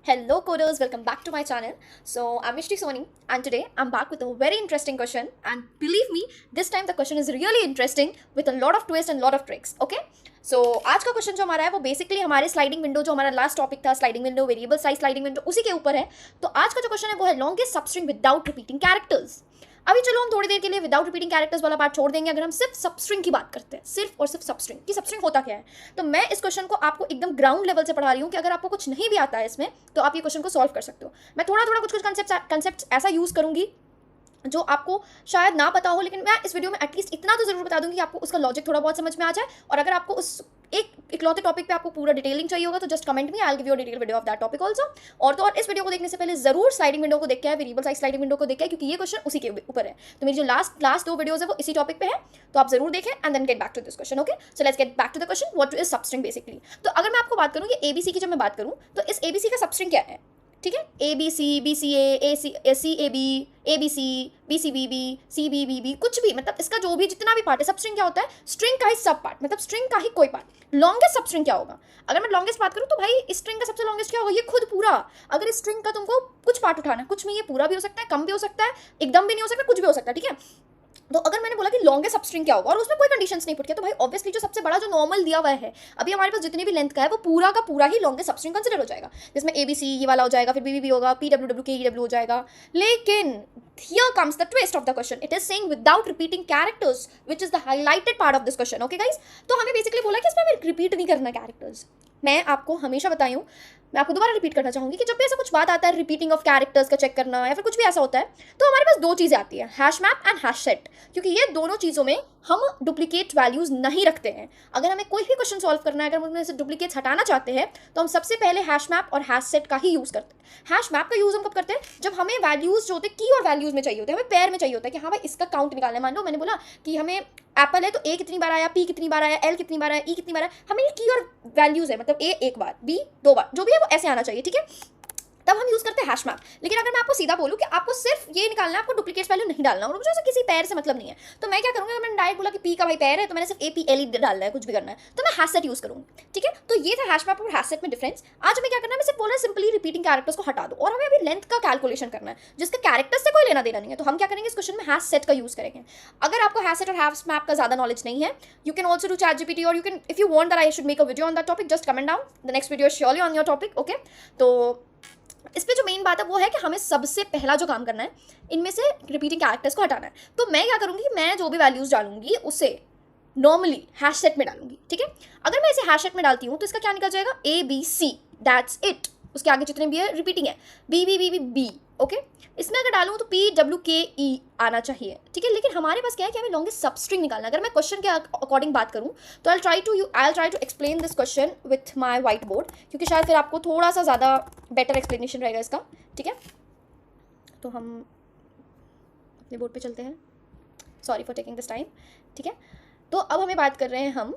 Hello coders, welcome back to my channel. So I'm Mishti Soni and today I'm back with a very interesting question, and believe me, this time the question is really interesting with a lot of twists and lot of tricks. Okay? So आज का question जो हमारा है वो basically हमारे sliding window, जो हमारा last topic था sliding window, variable size sliding window, उसी के ऊपर है. तो आज का जो क्वेश्चन है वो है longest substring without repeating characters. अभी चलो हम थोड़ी देर के लिए विदाउट रिपीटिंग कैरेक्टर्स वाला पार्ट छोड़ देंगे. अगर हम सिर्फ सबस्ट्रिंग की बात करते हैं, सिर्फ और सिर्फ सबस्ट्रिंग की, सबस्ट्रिंग होता क्या है, तो मैं इस क्वेश्चन को आपको एकदम ग्राउंड लेवल से पढ़ा रही हूँ कि अगर आपको कुछ नहीं भी आता है इसमें तो आप ये क्वेश्चन को सॉल्व कर सकते हो. मैं थोड़ा थोड़ा कुछ कुछ कंसेप्ट ऐसा यूज़ करूँगी जो आपको शायद ना पता हो, लेकिन मैं इस वीडियो में एटलीस्ट इतना तो जरूर बता दूंगी कि आपको उसका लॉजिक थोड़ा बहुत समझ में आ जाए. और अगर आपको उस एक इकलौते टॉपिक पे आपको पूरा डिटेलिंग चाहिए होगा तो just comment me, I will give you a detail video of that topic also. और तो और इस वीडियो को देखने से पहले जरूर स्लाइडिंग विंडो को देख के आए, वेरिएबल साइज स्लाइडिंग विंडो को देख के आए, क्योंकि ये क्वेश्चन उसी के ऊपर है. तो मेरी जो लास्ट दो वीडियोस है वो इसी टॉपिक पे है, तो आप जरूर देखें and then get back to this question. Okay, so let's get back to the question, what is substring basically. तो अगर मैं आपको बात करूँ कि एबीसी की, जब मैं बात करूँ तो इस एबीसी का सबस्ट्रिंग क्या है, ठीक है. A B C, B C A C A B C B B, C B B B, कुछ भी, मतलब इसका जो भी जितना भी पार्ट है, सबस्ट्रिंग क्या होता है, स्ट्रिंग का ही सब पार्ट, मतलब स्ट्रिंग का ही कोई पार्ट. लॉन्गेस्ट सबस्ट्रिंग क्या होगा, अगर मैं लॉन्गेस्ट बात करूँ तो भाई इस स्ट्रिंग का सबसे लॉन्गेस्ट क्या होगा, ये खुद पूरा. अगर इस स्ट्रिंग का तुमको कुछ पार्ट उठाना है, कुछ में ये पूरा भी हो सकता है, कम भी हो सकता है, एकदम भी नहीं हो सकता, कुछ भी हो सकता है, ठीक है. तो अगर मैंने बोला कि लॉन्गेस्ट सबस्ट्रिंग क्या होगा और उसमें कोई कंडीशंस नहीं पुट किया, तो भाई ऑब्वियसली जो सबसे बड़ा जो नॉर्मल दिया हुआ है अभी हमारे पास जितने भी लेंथ का है वो पूरा का पूरा ही लॉन्गेस्ट सबस्ट्रिंग कंसिडर हो जाएगा, जिसमें एबीसी ये वाला हो जाएगा, फिर बीबी होगा, पी डब्ल्यू डब्ल्यू के ई डब्ल्यू हो जाएगा. लेकिन here comes the twist of the question. It is saying without repeating characters, which is the highlighted part of this question. Okay guys, तो हमें बेसिकली बोला कि इसमें हमें रिपीट नहीं करना कैरेक्टर्स. मैं आपको हमेशा बताई हूँ, मैं आपको दोबारा रिपीट करना चाहूँगी कि जब भी ऐसा कुछ बात आता है रिपीटिंग ऑफ कैरेक्टर्स का चेक करना या फिर कुछ भी ऐसा होता है, तो हमारे पास दो चीज़ें आती हैं, hash map and hash set. क्योंकि ये दोनों चीज़ों में हम डुप्लीकेट वैल्यूज़ नहीं रखते हैं. अगर हमें कोई भी क्वेश्चन सॉल्व करना है, अगर हम उसमें से डुप्लीकेट्स हटाना चाहते हैं तो हम सबसे पहले हैश मैप और हैश सेट का ही यूज़ करते हैं. हैश मैप का यूज़ हम कब करते हैं, जब हमें वैल्यूज़ जो होते हैं की और वैल्यूज़ में चाहिए होते हैं, हमें पेयर में चाहिए होता है कि हाँ भाई इसका काउंट निकालना है. मान लो मैंने बोला कि हमें एप्पल है तो ए कितनी बार आया, पी कितनी बार आया, एल कितनी बार आया, ई कितनी बार आया, हमें ये की और वैल्यूज़ है, मतलब ए एक बार, बी दो बार, जो भी है वो ऐसे आना चाहिए, ठीक है. तब हम यूज़ करते हैं हैश मैप. लेकिन अगर मैं आपको सीधा बोलूँ कि आपको सिर्फ ये निकालना है, आपको डुप्लीकेट वैल्यू नहीं डालना, और मुझे उससे किसी पैर से मतलब नहीं है, तो मैं क्या करूँगा, अगर मैंने डायरेक्ट बोला कि पी का भाई पैर है तो मैंने सिर्फ ए पी एल ही डालना है, कुछ भी करना है, तो मैं हैश सेट यूज़ करूँगी, ठीक है. तो ये था हैश मैप और हैश सेट में डिफरेंस. आज हमें क्या करना है, मैं सिर्फ बोल रहा सिंपली रिपीटिंग कैरेक्टर्स को हटा दो और हमें अभी लेंथ का कैलकुलेशन करना है जिसका कैरेक्टर्स से कोई लेना देना नहीं है. तो हम क्या करेंगे, इस क्वेश्चन में हैश सेट का यूज़ करेंगे. अगर आपको हैश सेट और हैश मैप का ज़्यादा नॉलेज नहीं है, you can also do ChatGPT, और you can, if you want that I should make a video on that topic, just comment down, the next video is surely on your topic. Okay, तो इस पे जो main बात है वो है कि हमें सबसे पहला जो काम करना है, इनमें से रिपीटिंग कैरेक्टर्स को हटाना है. तो मैं क्या करूँगी, मैं जो भी वैल्यूज़ डालूंगी उसे नॉर्मली हैश सेट में डालूंगी, ठीक है. अगर मैं इसे हैश सेट में डालती हूँ तो इसका क्या निकल जाएगा, A B C, that's it. उसके आगे जितने भी है रिपीटिंग है, B B B B B. Okay, इसमें अगर डालूँ तो पी डब्ल्यू के ई आना चाहिए, ठीक है. लेकिन हमारे पास क्या है कि हमें लॉन्गेस्ट सबस्ट्रिंग निकालना है. अगर मैं क्वेश्चन के अकॉर्डिंग बात करूँ तो I try to explain this question with my whiteboard, क्योंकि शायद फिर आपको थोड़ा सा ज़्यादा बेटर एक्सप्लेनेशन रहेगा इसका, ठीक है. तो हम अपने बोर्ड पे चलते हैं, sorry for taking this time, ठीक है. तो अब हमें बात कर रहे हैं हम,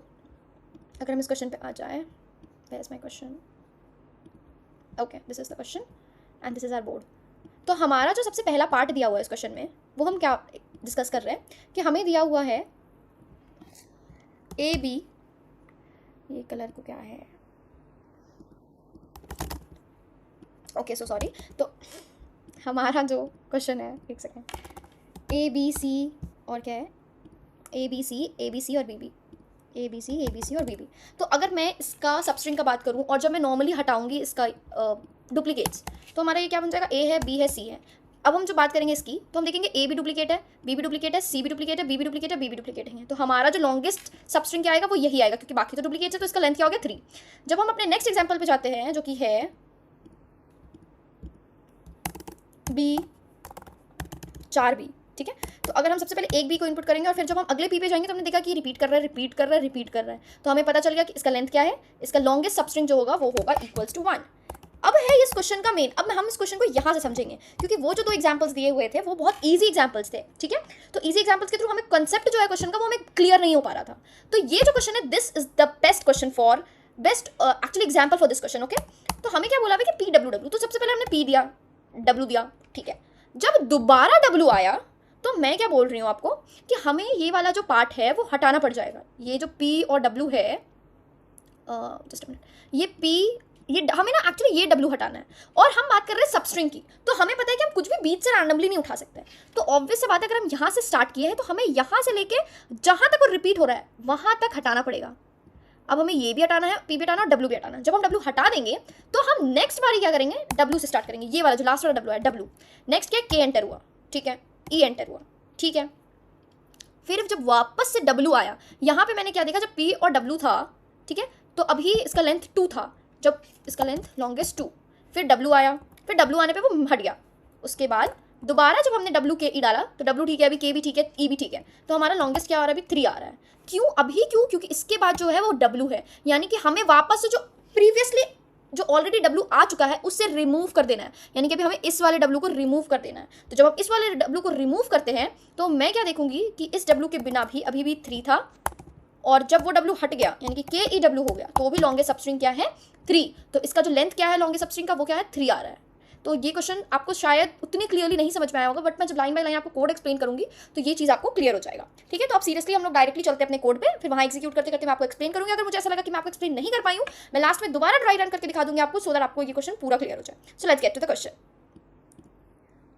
अगर हम इस क्वेश्चन पे आ जाए, where is my question, okay this is the question and this is our board. तो हमारा जो सबसे पहला पार्ट दिया हुआ है इस क्वेश्चन में, वो हम क्या डिस्कस कर रहे हैं कि हमें दिया हुआ है ए बी, ये कलर को क्या है, ओके सो सॉरी. तो हमारा जो क्वेश्चन है, एक सेकेंड, ए बी सी और क्या है, ए बी सी और B B, A B C और बी बी. तो अगर मैं इसका सबस्ट्रिंग का बात करूं और जब मैं नॉर्मली हटाऊंगी इसका डुप्लीकेट्स, तो हमारा ये क्या बन जाएगा, ए है, बी है, सी है. अब हम जो बात करेंगे इसकी, तो हम देखेंगे ए भी डुप्लीकेट है, बी भी डुप्लीकेट है, सी भी डुप्लीकेट है, बी भी डुप्लीकेट है, बी भी डुप्लीकेट है. तो हमारा जो लॉन्गेस्ट सबस्ट्रिंग क्या आएगा वो यही आएगा, क्योंकि बाकी तो डुप्लीकेट्स है, तो इसका लेंथ क्या हो गया 3. जब हम अपने नेक्स्ट एग्जाम्पल पे जाते हैं जो कि है बी 4b, ठीक है. तो अगर हम सबसे पहले एक बी को इनपुट करेंगे और फिर जब हम अगले पी पे जाएंगे तो हमने देखा कि रिपीट कर रहा है, तो हमें पता चल गया कि इसका लेंथ क्या है, इसका लॉन्गेस्ट सबस्ट्रिंग जो होगा वो होगा इक्वल्स टू 1. अब है इस क्वेश्चन का मेन, अब हम इस क्वेश्चन को यहाँ से समझेंगे, क्योंकि वो जो 2 एग्जाम्पल्स दिए हुए थे वो बहुत ईजी एग्जाम्पल्स थे, ठीक है. तो ईजी एग्जाम्पल्स के थ्रू हमें कंसेप्ट जो है क्वेश्चन का वो हमें क्लियर नहीं हो पा रहा था. तो ये जो क्वेश्चन है, this is the best question for best actually example for this question. Okay, तो हमें क्या बोला है कि पी डब्ल्यू डब्ल्यू, तो सबसे पहले हमने पी दिया, डब्ल्यू दिया, ठीक है. जब दोबारा डब्ल्यू आया तो मैं क्या बोल रही हूँ आपको कि हमें ये वाला जो पार्ट है वो हटाना पड़ जाएगा. ये जो पी और डब्ल्यू है, जस्ट अ मिनट, ये पी ये हमें ना एक्चुअली ये डब्ल्यू हटाना है, और हम बात कर रहे हैं सब स्ट्रिंग की, तो हमें पता है कि हम कुछ भी बीच से रैंडमली नहीं उठा सकते। तो ऑब्वियस सी बात है, अगर हम यहाँ से स्टार्ट किए हैं तो हमें यहाँ से लेके जहाँ तक वो रिपीट हो रहा है वहाँ तक हटाना पड़ेगा। अब हमें ये भी हटाना है, पी भी हटाना है और डब्ल्यू भी हटाना है। जब हम डब्ल्यू हटा देंगे तो हम नेक्स्ट बारी क्या करेंगे, डब्ल्यू से स्टार्ट करेंगे, ये वाला जो लास्ट वाला डब्ल्यू है डब्ल्यू। नेक्स्ट क्या, के एंटर हुआ, ठीक है, ई एंटर हुआ, ठीक है। फिर जब वापस से डब्ल्यू आया, यहाँ पे मैंने क्या देखा, जब पी और डब्ल्यू था, ठीक है, तो अभी इसका लेंथ 2 था, जब इसका लेंथ लॉन्गेस्ट 2, फिर डब्ल्यू आया, फिर डब्ल्यू आने पे वो हट गया। उसके बाद दोबारा जब हमने डब्ल्यू के ई डाला तो डब्ल्यू ठीक है, अभी के भी ठीक है, ई भी ठीक है, तो हमारा लॉन्गेस्ट क्या आ रहा है, अभी 3 आ रहा है। क्यों अभी, क्यों, क्योंकि इसके बाद जो है वो डब्ल्यू है, यानी कि हमें वापस से जो प्रीवियसली जो ऑलरेडी डब्ल्यू आ चुका है उससे रिमूव कर देना है, यानी कि अभी हमें इस वाले डब्ल्यू को रिमूव कर देना है। तो जब हम इस वाले डब्ल्यू को रिमूव करते हैं तो मैं क्या देखूंगी कि इस डब्ल्यू के बिना भी अभी भी 3 था, और जब वो डब्ल्यू हट गया यानी कि के ई डब्ल्यू हो गया तो भी लॉन्गेस्ट सबस्ट्रिंग क्या है, 3। तो इसका जो लेंथ क्या है लॉन्गेस्ट सबस्ट्रिंग का, वो क्या है, 3 आ रहा है। तो ये क्वेश्चन आपको शायद उतनी क्लियरली नहीं समझ में आया होगा, बट मैं जब लाइन बाय लाइन आपको कोड एक्सप्लेन करूंगी तो ये चीज़ आपको क्लियर हो जाएगा, ठीक है। तो आप सीरियसली हम लोग डायरेक्टली चलते हैं अपने कोड पे, फिर वहाँ एग्जीक्यूट करते करते मैं आपको एक्सप्लेन करूंगी। अगर मुझे ऐसा लगा कि मैं आपको एक्सप्लेन नहीं कर पाई हूँ, मैं लास्ट में दोबारा ड्राई रन करके दिखा दूंगी आपको, सो दैट आपको ये क्वेश्चन पूरा क्लियर हो जाए। So let's get to the question.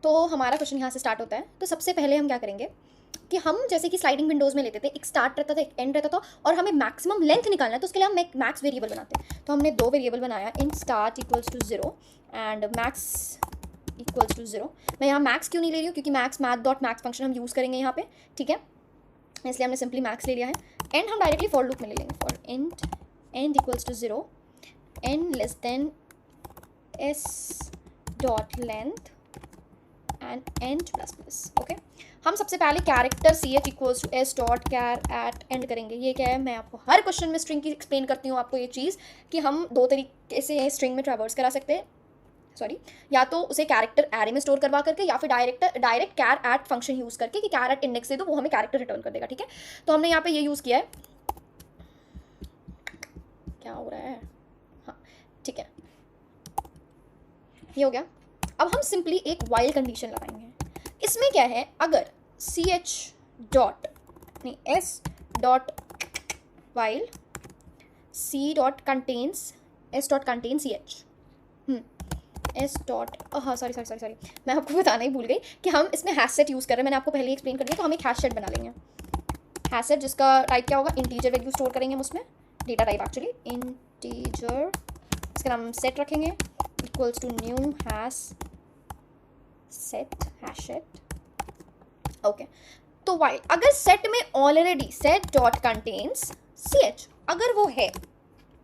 तो हमारा क्वेश्चन यहाँ से स्टार्ट होता है। तो सबसे पहले हम क्या करेंगे कि हम जैसे कि स्लाइडिंग विंडोज़ में लेते थे, एक स्टार्ट रहता था एक एंड रहता था, और हमें मैक्सिमम लेंथ निकालना है, तो उसके लिए हम एक मैक्स वेरिएबल बनाते हैं। तो हमने 2 वेरिएबल बनाया, int start equals to 0 and max equals to 0। मैं यहाँ मैक्स क्यों नहीं ले रही हूँ, क्योंकि max math dot max function हम यूज़ करेंगे यहाँ पे, ठीक है, इसलिए हमने सिंपली मैक्स ले लिया है। एंड हम डायरेक्टली फॉर लूप में ले लेंगे, for end equals to 0 n less than s dot length end end plus plus, okay. हम सबसे पहले character c h equals to s dot char at end करेंगे। ये क्या है, मैं आपको हर क्वेश्चन में स्ट्रिंग की एक्सप्लेन करती हूँ आपको ये चीज़ कि हम 2 तरीके से स्ट्रिंग में ट्रैवर्स करा सकते हैं, या तो उसे कैरेक्टर एरे में स्टोर करवा करके, या फिर direct char at function use करके कि कैर एट इंडेक्स दे दो, वो हमें कैरेक्टर रिटर्न कर देगा, ठीक है। तो हमने यहाँ पे ये यूज़ किया है, क्या हो रहा है, हाँ ठीक है, ये हो गया। अब हम सिंपली एक वाइल कंडीशन लगाएंगे। इसमें क्या है, अगर सी एच डॉट नहीं s dot while c dot contains s dot contain c h s dot, हाँ सॉरी मैं आपको बताना ही भूल गई कि हम इसमें हैश सेट यूज़ कर रहे हैं, मैंने आपको पहले ही एक्सप्लेन कर दिया। तो हम एक हैश सेट बना लेंगे, हैश सेट जिसका टाइप क्या होगा, इंटीजर वैल्यू स्टोर करेंगे हम उसमें, डेटा टाइप एक्चुअली इंटीजर, इसका नाम सेट रखेंगे equals to new hash set, okay. तो वाइल अगर सेट में already set dot contains c h अगर वो है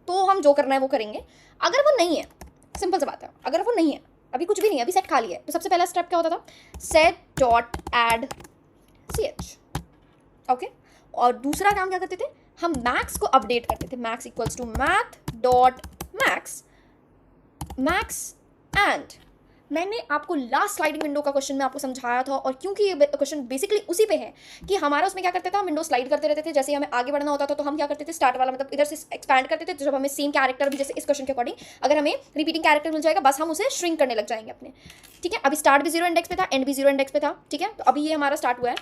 तो हम जो करना है वो करेंगे, अगर वो नहीं है, सिंपल सी बात है, अगर वो नहीं है, अभी कुछ भी नहीं है, अभी सेट खाली है, तो सबसे पहला स्टेप क्या होता था, set dot add c h, okay. और दूसरा काम क्या करते थे, हम मैक्स को अपडेट करते थे, max equals to math dot max and मैंने आपको लास्ट स्लाइडिंग विंडो का क्वेश्चन में आपको समझाया था, और क्योंकि ये क्वेश्चन बेसिकली उसी पे है कि हमारा उसमें क्या करते थे, हम विंडो स्लाइड करते रहते थे, जैसे हमें आगे बढ़ना होता था तो हम क्या करते थे, स्टार्ट वाला मतलब इधर से एक्सपैंड करते थे, तो जब हमें सेम कैरेक्टर भी जैसे इस क्वेश्चन के अकॉर्डिंग अगर हमें रिपीटिंग कैरेक्टर मिल जाएगा, बस हम उसे श्रिंक करने लग जाएंगे अपने, ठीक है। अभी स्टार्ट भी 0 इंडेक्स पे था, एंड भी 0 इंडेक्स पे था, ठीक है। तो अभी ये हमारा स्टार्ट हुआ है।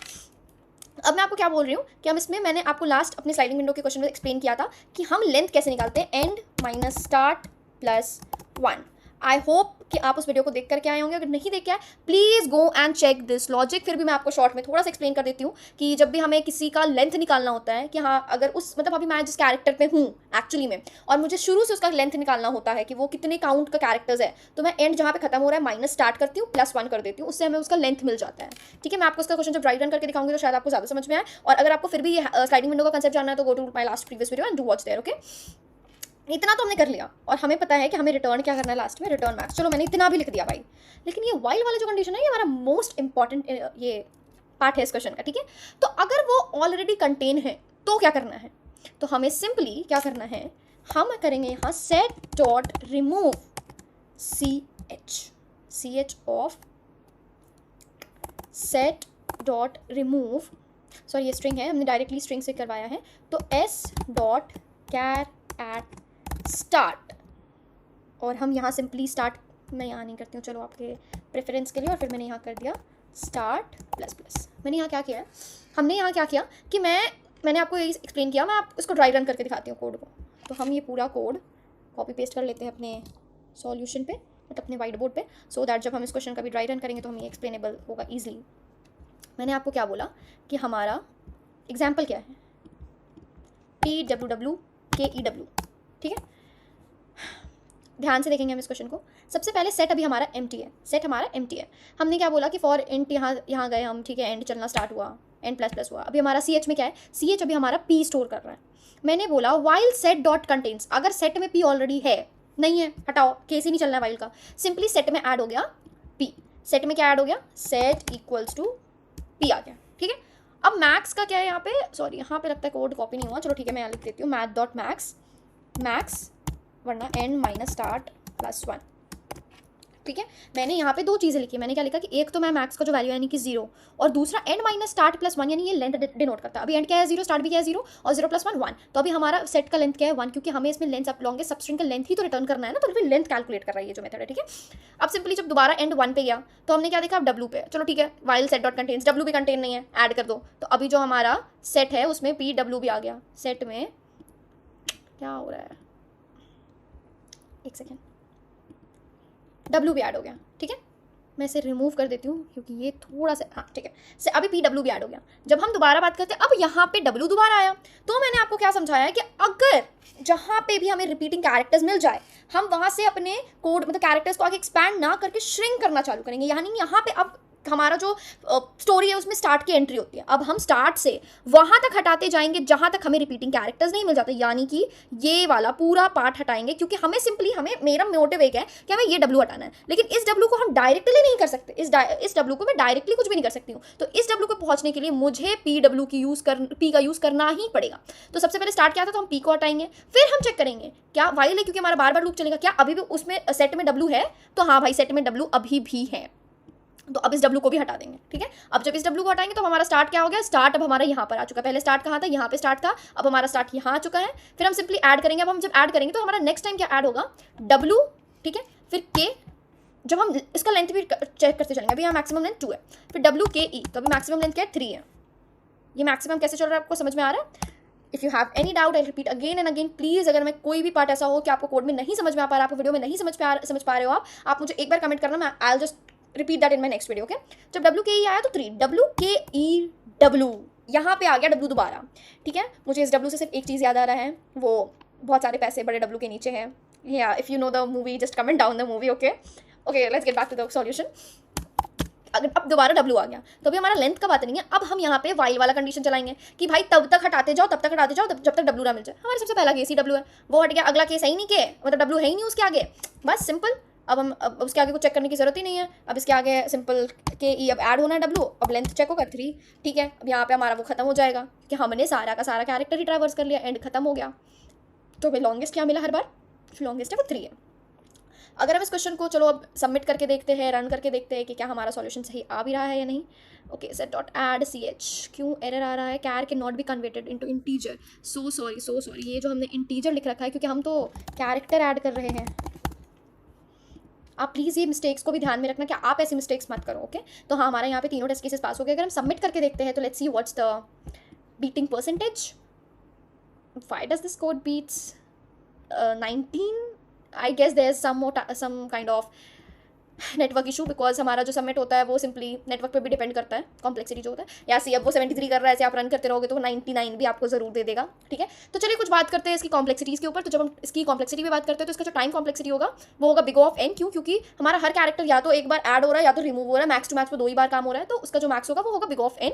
अब मैं आपको क्या बोल रही हूँ कि हम इसमें, मैंने आपको लास्ट अपने स्लाइडिंग विंडो के क्वेश्चन में एक्सप्लेन किया था कि हम लेंथ कैसे निकालते हैं, and minus start plus 1। I hope कि आप उस वीडियो को देख करके आए होंगे, अगर नहीं देख के आए please go and check this logic. फिर भी मैं आपको शॉर्ट में थोड़ा सा एक्सप्लेन कर देती हूँ कि जब भी हमें किसी का लेंथ निकालना होता है कि हाँ अगर उस मतलब अभी मैं जिस कैरेक्टर पे हूँ एक्चुअली में, और मुझे शुरू से उसका लेंथ निकालना होता है कि वो कितने काउंट का कैरेक्टर्स है, तो मैं एंड जहाँ पे खत्म हो रहा है माइनस स्टार्ट करती हूँ, प्लस 1 कर देती हूँ, उससे हमें उसका लेंथ मिल जाता है, ठीक है। मैं आपको उसका क्वेश्चन जब ड्राई रन करके दिखाऊंगी तो शायद आपको ज़्यादा समझ में आए, और अगर आपको फिर भी स्लाइडिंग विंडो का कंसेप्ट जानना है तो go to my last previous video and do watch there, okay. इतना तो हमने कर लिया, और हमें पता है कि हमें रिटर्न क्या करना है लास्ट में, रिटर्न मैक्स, चलो मैंने इतना भी लिख दिया भाई। लेकिन ये वाइल वाला जो कंडीशन है ये हमारा मोस्ट इंपॉर्टेंट ये पार्ट है इस क्वेश्चन का, ठीक है। तो अगर वो ऑलरेडी कंटेन है तो क्या करना है, तो हमें सिंपली क्या करना है, हम करेंगे यहाँ set dot remove c h of set dot remove, sorry ये स्ट्रिंग है, हमने डायरेक्टली स्ट्रिंग से करवाया है, तो s dot char at start, और हम यहाँ सिंपली स्टार्ट, मैं यहाँ नहीं करती हूँ, चलो आपके प्रेफरेंस के लिए, और फिर मैंने यहाँ कर दिया स्टार्ट प्लस प्लस। मैंने यहाँ क्या किया है, हमने यहाँ क्या किया कि मैंने आपको ये एक्सप्लेन किया, मैं आप इसको ड्राई रन करके दिखाती हूँ कोड को। तो हम ये पूरा कोड कॉपी पेस्ट कर लेते हैं अपने सॉल्यूशन पे, मतलब अपने वाइट बोर्ड पे, सो दैट जब हम इस क्वेश्चन का भी ड्राई रन करेंगे तो हमें एक्सप्लेनेबल होगा ईजिली। मैंने आपको क्या बोला कि हमारा एग्जाम्पल क्या है, PWW ठीक है। ध्यान से देखेंगे हम इस क्वेश्चन को। सबसे पहले सेट अभी हमारा एम्प्टी है, सेट हमारा एम्प्टी है। हमने क्या बोला कि फॉर एंड यहाँ गए हम, ठीक है, एंड चलना स्टार्ट हुआ, एंड प्लस प्लस हुआ। अभी हमारा CH में क्या है, CH अभी हमारा P स्टोर कर रहा है। मैंने बोला वाइल सेट डॉट कंटेन्स, अगर सेट में P ऑलरेडी है, नहीं है, हटाओ, केस ही नहीं चलना है वाइल का, सिंपली सेट में ऐड हो गया P। सेट में क्या ऐड हो गया, सेट इक्वल्स टू P आ गया, ठीक है। अब मैक्स का क्या है यहाँ पे, सॉरी यहाँ पे लगता है कोड कॉपी नहीं हुआ, चलो ठीक है मैं यहाँ लिख देती हूँ, मैथ डॉट मैक्स, मैक्स वरना एंड माइनस स्टार्ट प्लस 1, ठीक है। मैंने यहाँ पे दो चीज़ें लिखी, मैंने क्या लिखा कि एक तो मैं मैक्स का जो वैल्यू यानी कि 0, और दूसरा एंड माइनस स्टार्ट प्लस 1, यानी ये लेंथ डिनोट करता है। अभी एंड क्या है 0, स्टार्ट भी क्या है 0, और 0 + 1 1, तो अभी हमारा सेट का लेंथ क्या है 1, क्योंकि हमें इसमें लेंथ सब लॉन्गेस्ट सबस्ट्रिंग का लेंथ ही तो रिटर्न करना है ना, तो फिर लेंथ कैलकुलेट कर रहा है ये जो मेथड है, ठीक है। अब सिंपली जब दोबारा एंड 1 पे गया तो हमने क्या देखा, अब W पे, चलो ठीक है, while set dot contains, W भी कंटेन नहीं है, ऐड कर दो, तो अभी जो हमारा सेट है उसमें PW भी आ गया। सेट में क्या हो रहा है, एक सेकेंड, W भी ऐड हो गया, ठीक है। मैं इसे रिमूव कर देती हूँ क्योंकि ये थोड़ा सा, हाँ ठीक है, से अभी PW भी ऐड हो गया। जब हम दोबारा बात करते हैं, अब यहाँ पे W दोबारा आया, तो मैंने आपको क्या समझाया कि अगर जहाँ पे भी हमें रिपीटिंग कैरेक्टर्स मिल जाए, हम वहाँ से अपने कोड मतलब कैरेक्टर्स को आगे एक्सपैंड ना करके श्रिंक करना चालू करेंगे। यानी यहाँ पे अब हमारा जो स्टोरी है उसमें स्टार्ट की एंट्री होती है, अब हम स्टार्ट से वहाँ तक हटाते जाएंगे जहाँ तक हमें रिपीटिंग कैरेक्टर्स नहीं मिल जाते, यानी कि ये वाला पूरा पार्ट हटाएंगे, क्योंकि हमें सिंपली, हमें, मेरा मोटिव एक है कि हमें ये W हटाना है, लेकिन इस W को हम डायरेक्टली नहीं कर सकते, इस W को मैं डायरेक्टली कुछ भी नहीं कर सकती हूँ, तो इस W को पहुँचने के लिए मुझे PW की P का यूज़ करना ही पड़ेगा। तो सबसे पहले स्टार्ट क्या था, तो हम P को हटाएंगे, फिर हम चेक करेंगे क्या वाइल है, क्योंकि हमारा बार बार लूप चलेगा, क्या अभी भी उसमें सेट में W है, तो हाँ भाई सेट में W अभी भी है, तो अब इस W को भी हटा देंगे, ठीक है। अब जब इस W को हटाएंगे तो हमारा स्टार्ट क्या हो गया, स्टार्ट अब हमारा यहाँ पर आ चुका है, पहले स्टार्ट कहाँ था, यहाँ पे स्टार्ट था, अब हमारा स्टार्ट यहाँ आ चुका है। फिर हम सिंपली ऐड करेंगे, अब हम जब ऐड करेंगे तो हमारा नेक्स्ट टाइम क्या ऐड होगा, W, ठीक है, फिर K, जब हम इसका लेंथ भी चेक करते चलेंगे, अभी यहाँ मैक्सिमम लेंथ 2 है, फिर WKE, तो अभी मैक्सिमम लेंथ क्या है 3 है। ये मैक्सिमम कैसे चल रहा है आपको समझ में आ रहा है। If you have any doubt I repeat again and again, please अगर मैं कोई भी पार्ट ऐसा हो कि आपको कोड में नहीं समझ में आ पा रहा, आपको वीडियो में नहीं समझ पा रहे हो आप मुझे एक बार कमेंट करना, मैं I will just repeat that in my next video, okay. जब WKE आया तो 3, WKEW, यहाँ पे आ गया W दोबारा, ठीक है। मुझे इस W से सिर्फ एक चीज़ याद आ रहा है, वो बहुत सारे पैसे बड़े W के नीचे हैं। या if you know the movie just comment down the movie, okay okay, let's get back to the solution. अगर अब दोबारा W आ गया तो अभी हमारा लेंथ का बात नहीं है, अब हम यहाँ पे वाइल वाला कंडीशन चलाएंगे कि भाई तब तक हटाते जाओ जब तक W ना मिल जाए। हमारे सबसे पहला केस ही W है, वो हट गया, अगला केस है ही नहीं, के मतलब W है ही नहीं उसके आगे, बस सिंपल। अब उसके आगे कुछ चेक करने की जरूरत ही नहीं है, अब इसके आगे सिंपल KE अब ऐड होना है W, अब लेंथ चेक होगा 3, ठीक है। अब यहाँ पे हमारा वो खत्म हो जाएगा कि हमने सारा का सारा कैरेक्टर ही ट्रैवर्स कर लिया, एंड खत्म हो गया। तो हमें लॉन्गेस्ट क्या मिला हर बार, लॉन्गेस्ट है वो 3 है। अगर हम इस क्वेश्चन को चलो अब सबमिट करके देखते हैं, रन करके देखते हैं कि क्या हमारा सॉल्यूशन सही आ भी रहा है या नहीं। Okay, set dot add CH, क्यों एरर आ रहा है, कैर के not be converted into integer, so sorry, ये जो हमने इंटीजर लिख रखा है क्योंकि हम तो कैरेक्टर ऐड कर रहे हैं। आप प्लीज़ ये मिस्टेक्स को भी ध्यान में रखना कि आप ऐसी मिस्टेक्स मत करो, ओके। तो हाँ, हमारे यहाँ पे तीनों टेस्ट केसेस पास हो गए। अगर हम सबमिट करके देखते हैं तो let's see what's the beating percentage. Why does this code beats 19? I guess there is some kind of network issue, because हमारा जो सबमिट होता है वो सिंपली नेटवर्क पे भी डिपेंड करता है, कॉम्प्लेक्सिटी जो होता है। या सी अब वो 73 कर रहा है, ऐसे आप रन करते रहोगे तो 99 भी आपको जरूर दे देगा, ठीक है। तो चलिए कुछ बात करते हैं इसकी कॉम्प्लेक्सिटीज़ के ऊपर। तो जब हम इसकी कॉम्प्लेक्सिटी पे बात करते हैं तो इसका जो टाइम कॉम्प्लेक्सिटी होगा वो होगा बिग ऑफ n, क्योंकि हमारा हर कैरेक्टर या तो एक बार ऐड हो रहा है या तो रिमूव हो रहा है, मैक्स टू मैक्स पे 2 ही बार काम हो रहा है, तो उसका जो मैक्स होगा वो होगा बिग ऑफ n।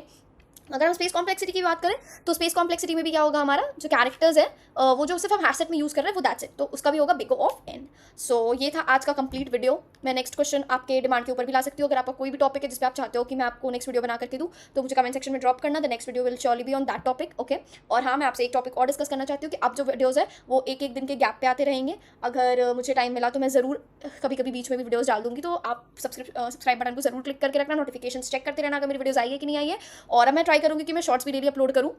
अगर हम स्पेस कॉम्प्लेक्सिटी की बात करें तो स्पेस कॉम्प्लेक्सिटी में भी क्या होगा, हमारा जो कैरेक्टर्स है वो जो सिर्फ हम हैशसेट में यूज़ कर रहे हैं वो दैट्स इट, तो उसका भी होगा बिग ऑफ n। सो ये था आज का कंप्लीट वीडियो। मैं नेक्स्ट क्वेश्चन आपके डिमांड के ऊपर भी ला सकती हूँ। अगर आपका कोई भी टॉपिक है जिस पे आप चाहते हो कि मैं आपको नेक्स्ट वीडियो बना करके दूँ तो मुझे कमेंट सेक्शन में ड्रॉप करना, the next video will surely be on that topic, okay. और हाँ, मैं आपसे एक टॉपिक और डिस्कस करना चाहती हूँ कि अब जो वीडियोज़ है वो एक एक दिन के गैप पे आते रहेंगे। अगर मुझे टाइम मिला तो मैं ज़रूर कभी कभी बीच में भी वीडियोज़ डाल दूँगी, तो आप सब्सक्राइब बटन को जरूर क्लिक करके रखना, नोटिफिकेशन चेक करते रहना अगर मेरी वीडियोज़ आई है कि नहीं आई है। और मैं ट्राई करूँगी कि मैं शॉर्ट्स भी डेली अपलोड करूँ,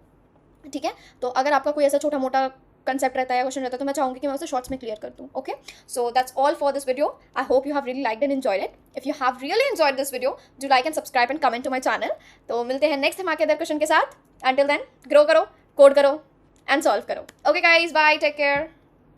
ठीक है। तो अगर आपका कोई ऐसा छोटा मोटा कंसेप्ट रहता है या क्वेश्चन रहता है तो मैं चाहूँगी कि मैं उसे शॉर्ट्स में क्लियर कर दूँ, okay. So that's all for this video. I hope you have really liked and enjoyed it. If you have really enjoyed this video, do like and subscribe and comment to my channel. तो मिलते हैं next धमाकेदार question के साथ। Until then, grow करो, code करो and solve करो। Okay guys, bye, take care.